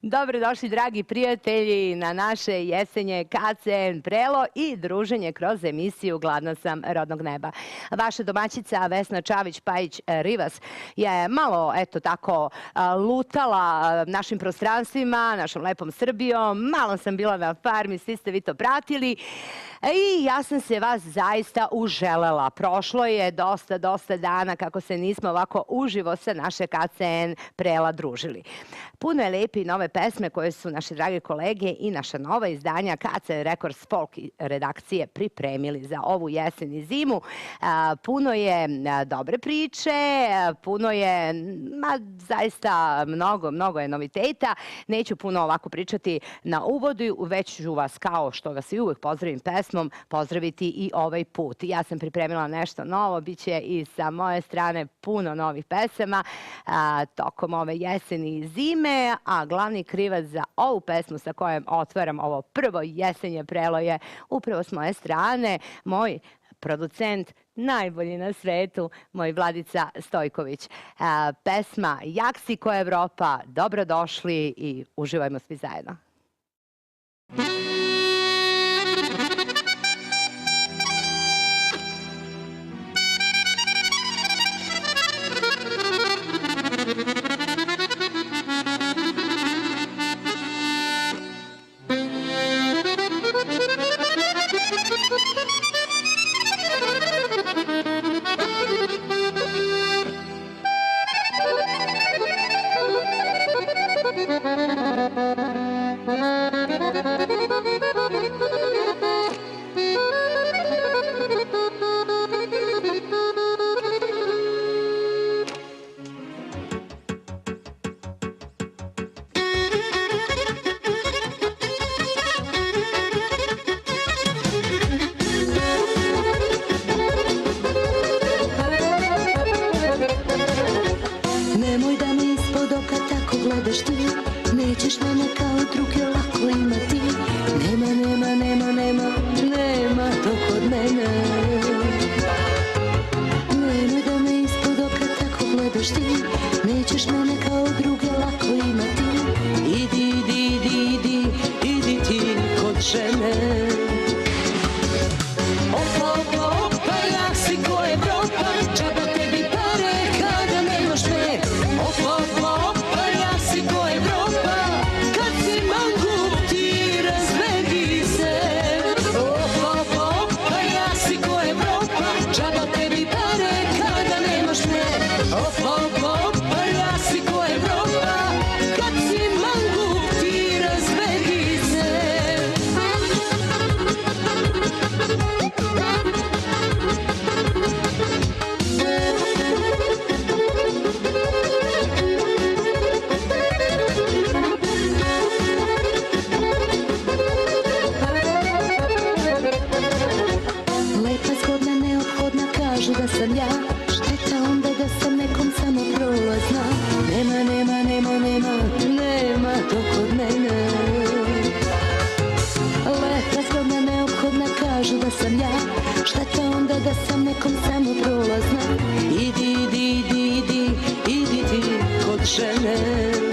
Dobrodošli, dragi prijatelji, na naše jesenje KCN Prelo i druženje kroz emisiju Gladna sam rodnog neba. Vaša domaćica Vesna Čavić-Pajić-Rivas je malo, eto tako, lutala našim prostranstvima, našom lepom Srbijom. Malo sam bila na farmi, svi ste vi to pratili. I ja sam se vas zaista uželela. Prošlo je dosta dana kako se nismo ovako uživo sa naše KCN Prela družili. Puno je lepe i nove pesme koje su naše drage kolege i naša nova izdanja KCN Records Folk redakcije pripremili za ovu jesen i zimu. Puno je dobre priče, puno je, zaista mnogo je noviteta. Neću puno ovako pričati na uvodu, već ću vas, kao što vas i uvek pozdravim pesmom, pozdraviti i ovaj put. Ja sam pripremila nešto novo, bit će i sa moje strane puno novih pesama tokom ove jeseni i zime, a glavni krivac za ovu pesmu sa kojom otvaram ovo prvo jesenje Prelo je upravo s moje strane moj producent, najbolji na svetu, moj Vladica Stojković. Pesma Jak si ko Evropa, dobrodošli i uživajmo svi zajedno. Nemoj da me ispod oka tako gledaš ti, nećeš mene kao druge lako imati. Nema to kod mene. Nemoj da me ispod oka tako gledaš ti, nećeš mene kao druge lako imati. Idi ti kod žene. Opa, jak si ko Evropa, džaba tebi pare kada nemaš me. Opa, jak si ko Evropa, kad si mangup ti razvedi se. Opa, jak si ko Evropa, džaba tebi pare kada nemaš me. Opa, jak si ko Evropa, kad si mangup ti razvedi se. Lepa, zgodna, neophodna, kažu da sam ja. Šteta onda da sam nekom samo prolazna. Nema to kod mene. Lepa, zgodna, neophodna, kažu da sam ja. Šteta onda da sam nekom samo prolazna. Idi ti kod žene.